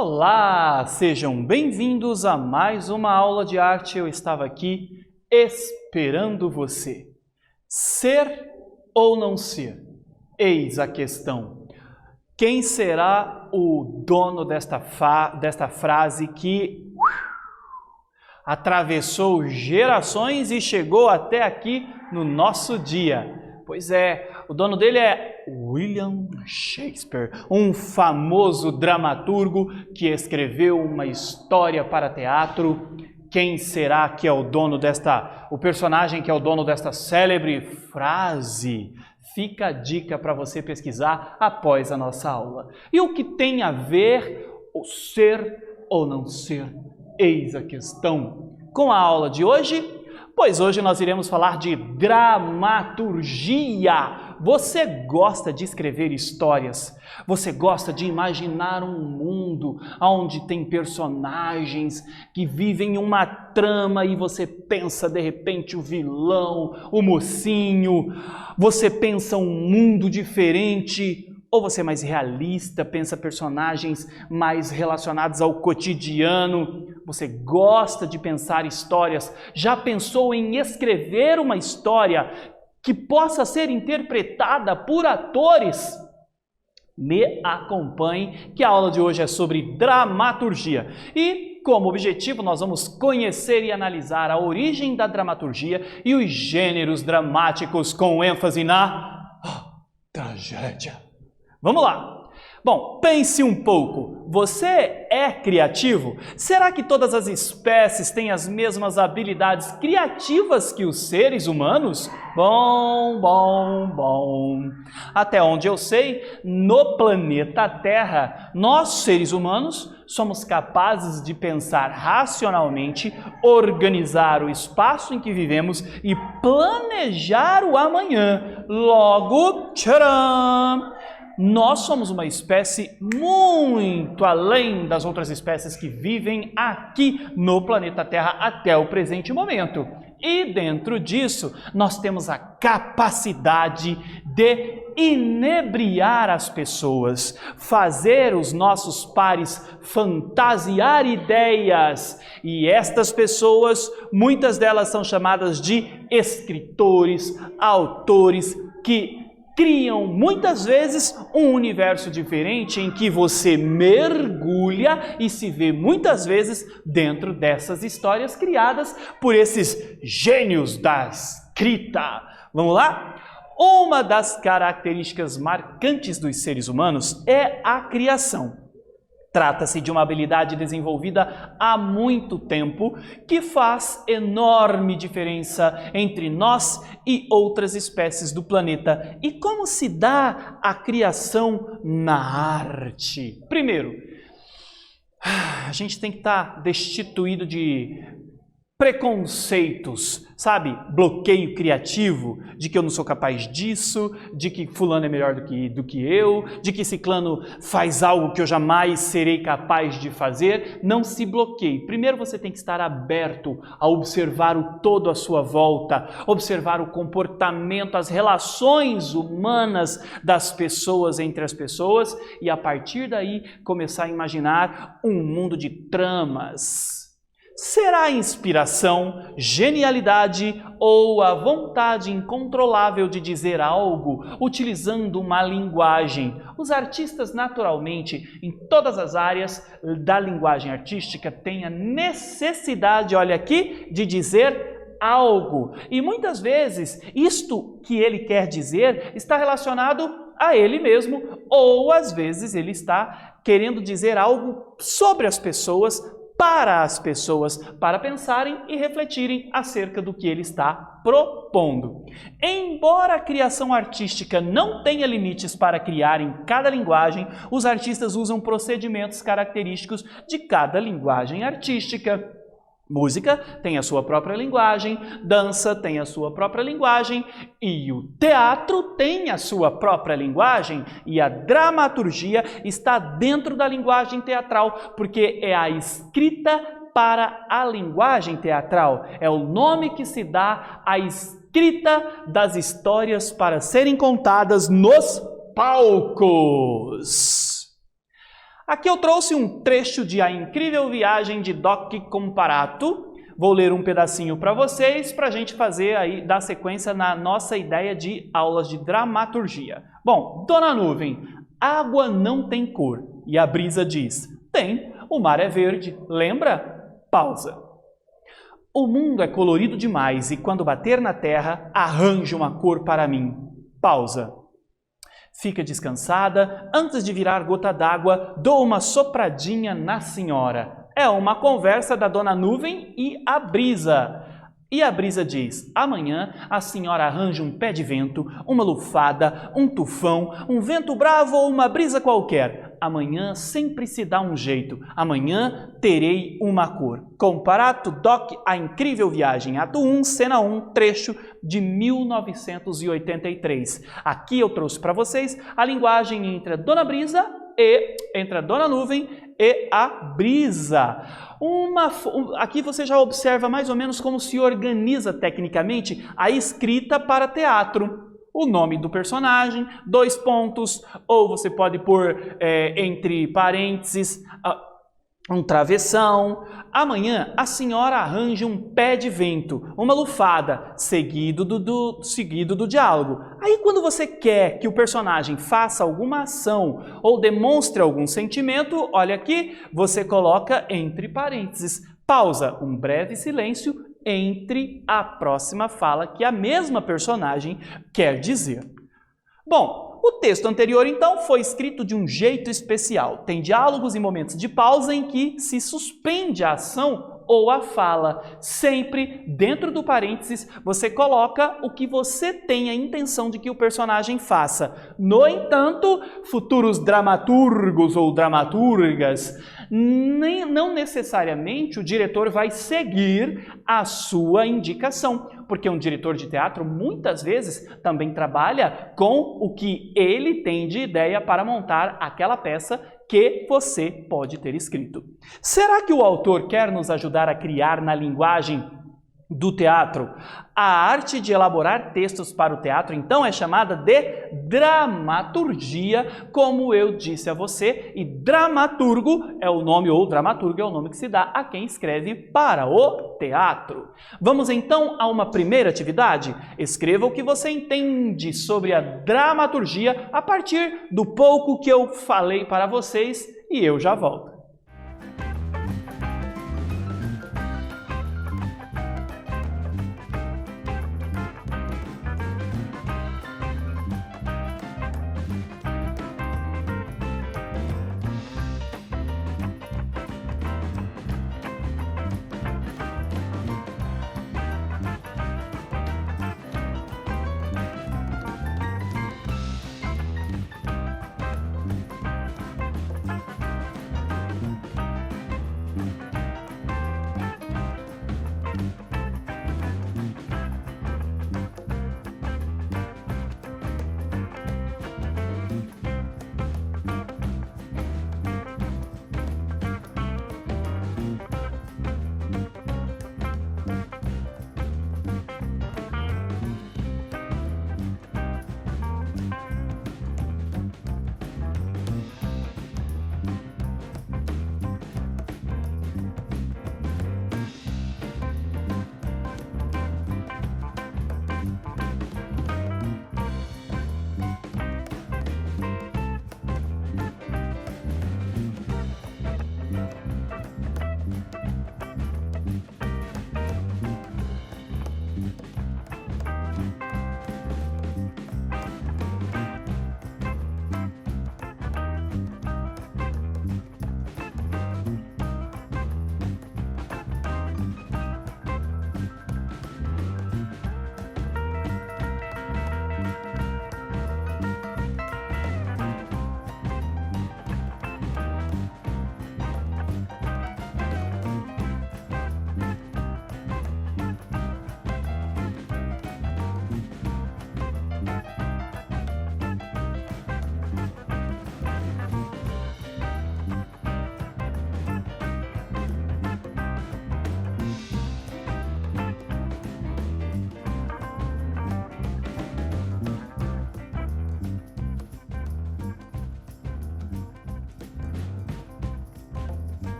Olá, sejam bem-vindos a mais uma aula de arte. Eu estava aqui esperando você. Ser ou não ser? Eis a questão. Quem será o dono desta frase que atravessou gerações e chegou até aqui no nosso dia? Pois é, o dono dele é William Shakespeare, um famoso dramaturgo que escreveu uma história para teatro. Quem será que é o dono o personagem que é o dono desta célebre frase? Fica a dica para você pesquisar após a nossa aula. E o que tem a ver o ser ou não ser? Eis a questão. Com a aula de hoje, pois hoje nós iremos falar de dramaturgia. Você gosta de escrever histórias? Você gosta de imaginar um mundo onde tem personagens que vivem uma trama e você pensa de repente o vilão, o mocinho? Você pensa um mundo diferente? Ou você é mais realista, pensa personagens mais relacionados ao cotidiano? Você gosta de pensar histórias? Já pensou em escrever uma história que possa ser interpretada por atores? Me acompanhe, que a aula de hoje é sobre dramaturgia. E, como objetivo, nós vamos conhecer e analisar a origem da dramaturgia e os gêneros dramáticos com ênfase na tragédia. Vamos lá! Bom, pense um pouco. Você é criativo? Será que todas as espécies têm as mesmas habilidades criativas que os seres humanos? Bom. Até onde eu sei, no planeta Terra, nós, seres humanos, somos capazes de pensar racionalmente, organizar o espaço em que vivemos e planejar o amanhã. Logo, tcharam! Nós somos uma espécie muito além das outras espécies que vivem aqui no planeta Terra até o presente momento. E dentro disso, nós temos a capacidade de inebriar as pessoas, fazer os nossos pares fantasiar ideias. E estas pessoas, muitas delas são chamadas de escritores, autores, que criam muitas vezes um universo diferente em que você mergulha e se vê muitas vezes dentro dessas histórias criadas por esses gênios da escrita. Vamos lá? Uma das características marcantes dos seres humanos é a criação. Trata-se de uma habilidade desenvolvida há muito tempo que faz enorme diferença entre nós e outras espécies do planeta. E como se dá a criação na arte? Primeiro, a gente tem que estar destituído de preconceitos, sabe? Bloqueio criativo, de que eu não sou capaz disso, de que fulano é melhor do que eu, de que ciclano faz algo que eu jamais serei capaz de fazer. Não se bloqueie. Primeiro você tem que estar aberto a observar o todo à sua volta, observar o comportamento, as relações humanas das pessoas entre as pessoas e a partir daí começar a imaginar um mundo de tramas. Será inspiração, genialidade ou a vontade incontrolável de dizer algo utilizando uma linguagem? Os artistas, naturalmente, em todas as áreas da linguagem artística, têm a necessidade, olha aqui, de dizer algo. E muitas vezes, isto que ele quer dizer está relacionado a ele mesmo, ou às vezes ele está querendo dizer algo sobre as pessoas, para as pessoas, para pensarem e refletirem acerca do que ele está propondo. Embora a criação artística não tenha limites para criar em cada linguagem, os artistas usam procedimentos característicos de cada linguagem artística. Música tem a sua própria linguagem, dança tem a sua própria linguagem e o teatro tem a sua própria linguagem e a dramaturgia está dentro da linguagem teatral porque é a escrita para a linguagem teatral. É o nome que se dá à escrita das histórias para serem contadas nos palcos. Aqui eu trouxe um trecho de A Incrível Viagem de Doc Comparato. Vou ler um pedacinho para vocês, para a gente fazer aí, dar sequência na nossa ideia de aulas de dramaturgia. Bom, Dona Nuvem, água não tem cor. E a brisa diz, tem, o mar é verde. Lembra? Pausa. O mundo é colorido demais e quando bater na terra, arranja uma cor para mim. Pausa. Fica descansada, antes de virar gota d'água, dou uma sopradinha na senhora. É uma conversa da Dona Nuvem e a brisa. E a brisa diz, amanhã a senhora arranja um pé de vento, uma lufada, um tufão, um vento bravo ou uma brisa qualquer. Amanhã sempre se dá um jeito. Amanhã terei uma cor. Comparato Doc A Incrível Viagem, ato 1, cena 1, trecho de 1983. Aqui eu trouxe para vocês a linguagem entre a Dona Brisa e entre a Dona Nuvem e a brisa. Aqui você já observa mais ou menos como se organiza tecnicamente a escrita para teatro. O nome do personagem, 2 pontos, ou você pode pôr entre parênteses um travessão. Amanhã a senhora arranja um pé de vento, uma lufada, seguido do diálogo. Aí quando você quer que o personagem faça alguma ação ou demonstre algum sentimento, olha aqui, você coloca entre parênteses. Pausa, um breve silêncio entre a próxima fala que a mesma personagem quer dizer. Bom, o texto anterior, então, foi escrito de um jeito especial. Tem diálogos e momentos de pausa em que se suspende a ação ou a fala. Sempre dentro do parênteses você coloca o que você tem a intenção de que o personagem faça. No entanto, futuros dramaturgos ou dramaturgas, não necessariamente o diretor vai seguir a sua indicação, porque um diretor de teatro muitas vezes também trabalha com o que ele tem de ideia para montar aquela peça que você pode ter escrito. Será que o autor quer nos ajudar a criar na linguagem do teatro? A arte de elaborar textos para o teatro, então, é chamada de dramaturgia, como eu disse a você, e dramaturgo é o nome, ou dramaturgo é o nome que se dá a quem escreve para o teatro. Vamos então a uma primeira atividade? Escreva o que você entende sobre a dramaturgia a partir do pouco que eu falei para vocês e eu já volto.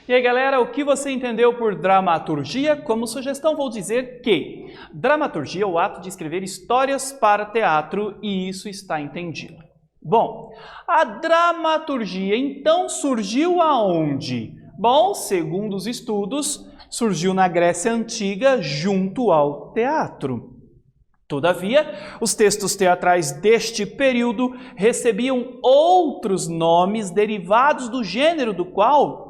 E aí, galera, o que você entendeu por dramaturgia? Como sugestão, vou dizer que dramaturgia é o ato de escrever histórias para teatro e isso está entendido. Bom, a dramaturgia então surgiu aonde? Bom, segundo os estudos, surgiu na Grécia Antiga junto ao teatro. Todavia, os textos teatrais deste período recebiam outros nomes derivados do gênero do qual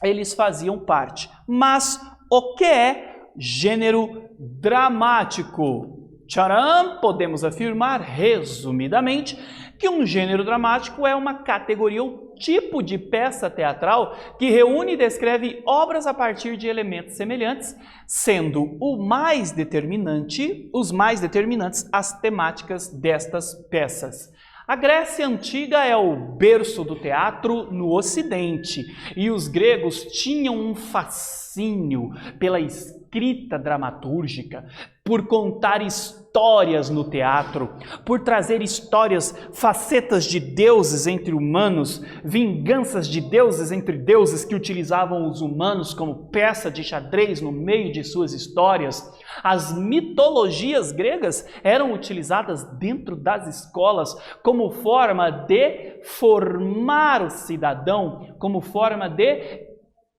eles faziam parte. Mas o que é gênero dramático? Tcharam! Podemos afirmar, resumidamente, que um gênero dramático é uma categoria ou tipo de peça teatral que reúne e descreve obras a partir de elementos semelhantes, sendo os mais determinantes as temáticas destas peças. A Grécia Antiga é o berço do teatro no Ocidente e os gregos tinham um fascínio pela escrita dramatúrgica, por contar histórias no teatro, por trazer histórias, facetas de deuses entre humanos, vinganças de deuses entre deuses que utilizavam os humanos como peça de xadrez no meio de suas histórias. As mitologias gregas eram utilizadas dentro das escolas como forma de formar o cidadão, como forma de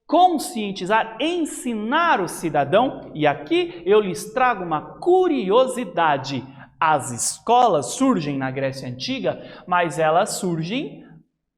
conscientizar, ensinar o cidadão. E aqui eu lhes trago uma curiosidade. As escolas surgem na Grécia Antiga, mas elas surgem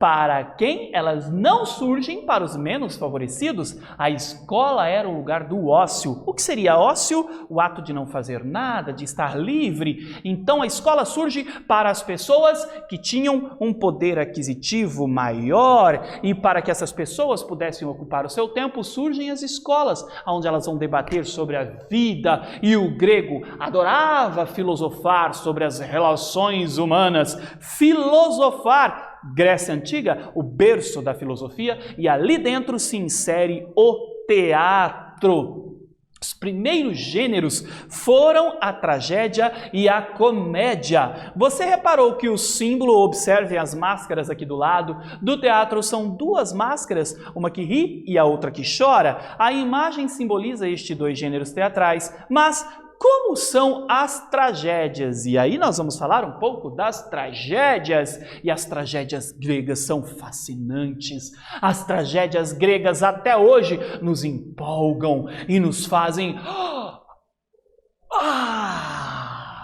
para quem? Elas não surgem para os menos favorecidos. A escola era o lugar do ócio. O que seria ócio? O ato de não fazer nada, de estar livre. Então a escola surge para as pessoas que tinham um poder aquisitivo maior, e para que essas pessoas pudessem ocupar o seu tempo, surgem as escolas, onde elas vão debater sobre a vida. E o grego adorava filosofar sobre as relações humanas. Filosofar. Grécia Antiga, o berço da filosofia, e ali dentro se insere o teatro. Os primeiros gêneros foram a tragédia e a comédia. Você reparou que o símbolo, observe as máscaras aqui do lado, do teatro são duas máscaras, uma que ri e a outra que chora? A imagem simboliza estes dois gêneros teatrais, mas como são as tragédias? E aí nós vamos falar um pouco das tragédias. E as tragédias gregas são fascinantes. As tragédias gregas até hoje nos empolgam e nos fazem...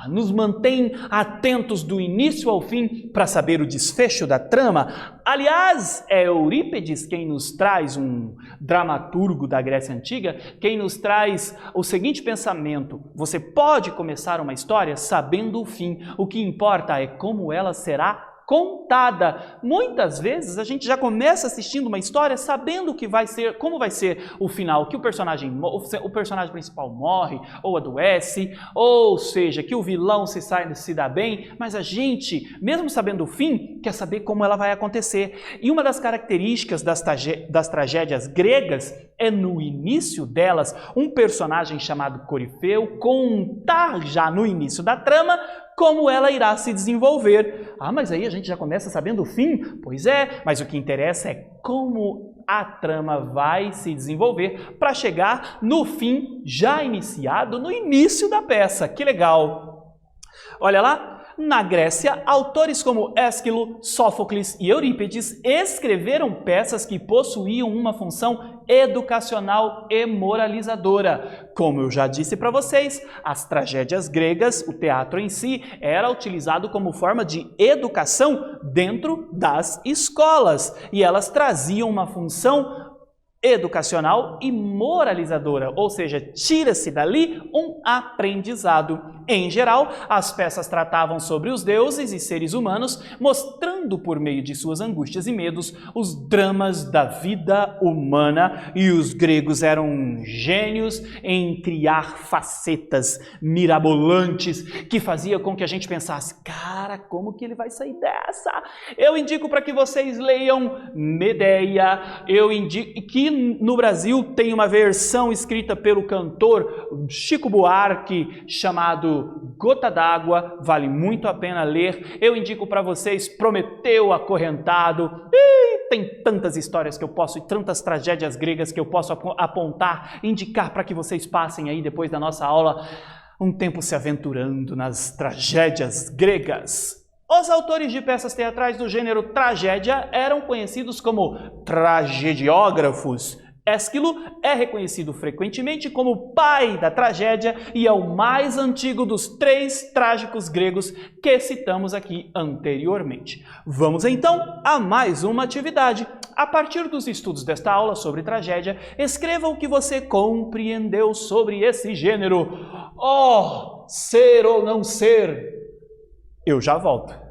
nos mantém atentos do início ao fim para saber o desfecho da trama. Aliás, é Eurípides quem nos traz, um dramaturgo da Grécia Antiga, quem nos traz o seguinte pensamento: você pode começar uma história sabendo o fim, o que importa é como ela será contada. Muitas vezes a gente já começa assistindo uma história sabendo que vai ser, como vai ser o final, que o personagem principal morre ou adoece, ou seja, que o vilão se dá bem, mas a gente, mesmo sabendo o fim, quer saber como ela vai acontecer. E uma das características das tragédias gregas é, no início delas, um personagem chamado Corifeu contar já no início da trama como ela irá se desenvolver. Ah, mas aí a gente já começa sabendo o fim? Pois é, mas o que interessa é como a trama vai se desenvolver para chegar no fim já iniciado no início da peça. Que legal! Olha lá, na Grécia, autores como Ésquilo, Sófocles e Eurípides escreveram peças que possuíam uma função educacional e moralizadora. Como eu já disse para vocês, as tragédias gregas, o teatro em si, era utilizado como forma de educação dentro das escolas. E elas traziam uma função educacional e moralizadora, ou seja, tira-se dali um aprendizado. Em geral, as peças tratavam sobre os deuses e seres humanos, mostrando por meio de suas angústias e medos os dramas da vida humana, e os gregos eram gênios em criar facetas mirabolantes que fazia com que a gente pensasse: cara, como que ele vai sair dessa? Eu indico para que vocês leiam Medeia. Eu indico que no Brasil tem uma versão escrita pelo cantor Chico Buarque chamado Gota d'Água, vale muito a pena ler. Eu indico para vocês Prometeu Acorrentado. tem tantas histórias que eu posso, e tantas tragédias gregas que eu posso apontar, indicar para que vocês passem aí depois da nossa aula um tempo se aventurando nas tragédias gregas. Os autores de peças teatrais do gênero tragédia eram conhecidos como tragediógrafos. Ésquilo é reconhecido frequentemente como o pai da tragédia e é o mais antigo dos 3 trágicos gregos que citamos aqui anteriormente. Vamos então a mais uma atividade. A partir dos estudos desta aula sobre tragédia, escreva o que você compreendeu sobre esse gênero. Oh, ser ou não ser? Eu já volto.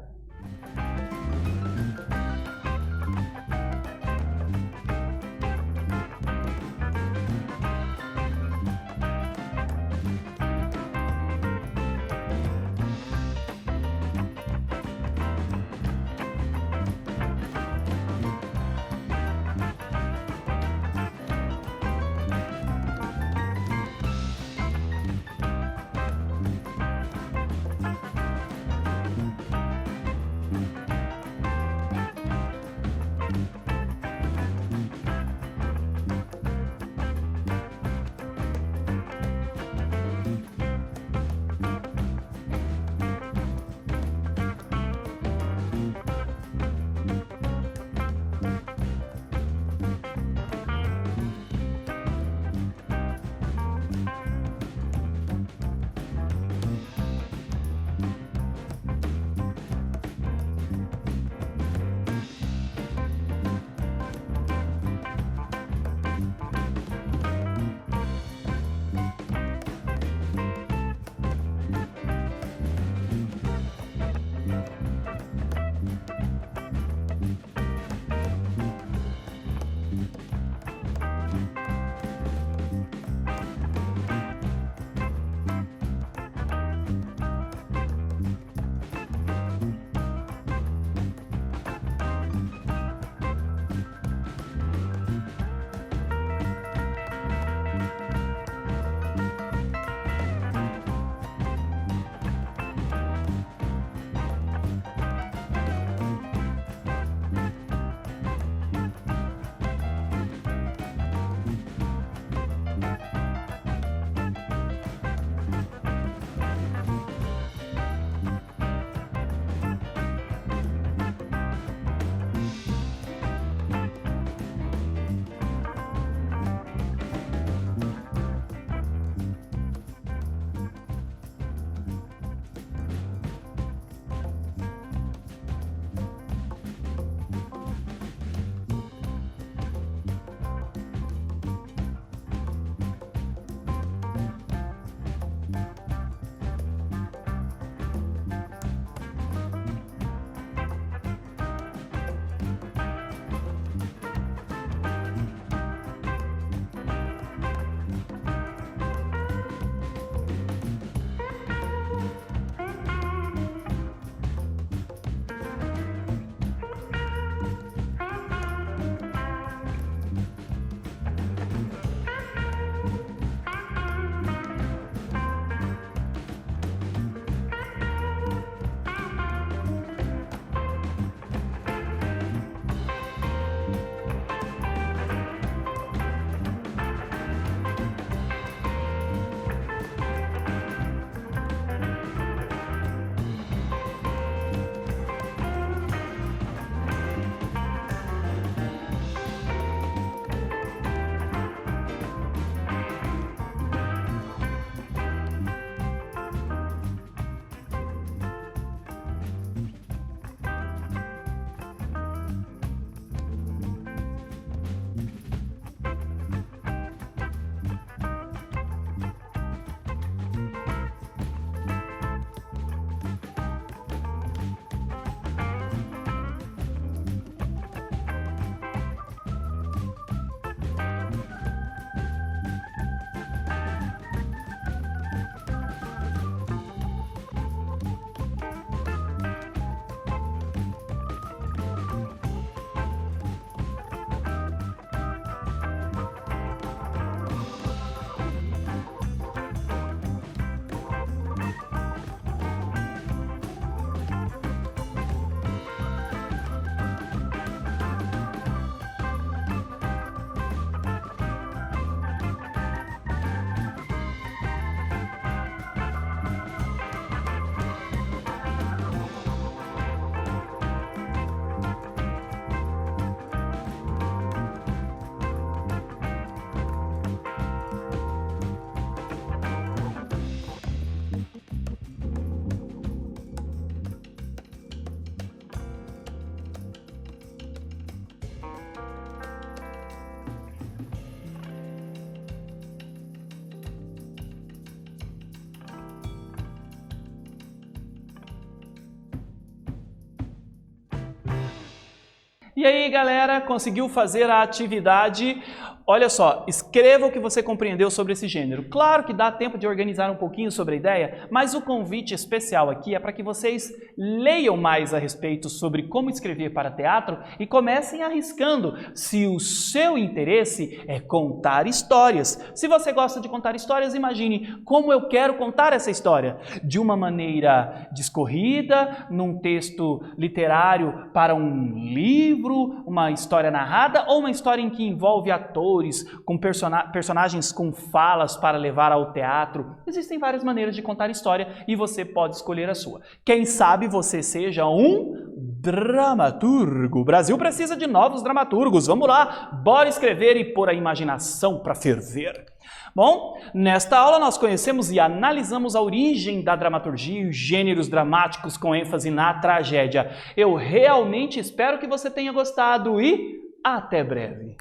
E aí, galera, conseguiu fazer a atividade? Olha só, escreva o que você compreendeu sobre esse gênero. Claro que dá tempo de organizar um pouquinho sobre a ideia, mas o convite especial aqui é para que vocês leiam mais a respeito sobre como escrever para teatro e comecem arriscando se o seu interesse é contar histórias. Se você gosta de contar histórias, imagine como eu quero contar essa história. De uma maneira discorrida, num texto literário para um livro, uma história narrada ou uma história em que envolve atores, com personagens com falas para levar ao teatro. Existem várias maneiras de contar história e você pode escolher a sua. Quem sabe você seja um dramaturgo. O Brasil precisa de novos dramaturgos. Vamos lá, bora escrever e pôr a imaginação para ferver. Bom, nesta aula nós conhecemos e analisamos a origem da dramaturgia e os gêneros dramáticos com ênfase na tragédia. Eu realmente espero que você tenha gostado e até breve.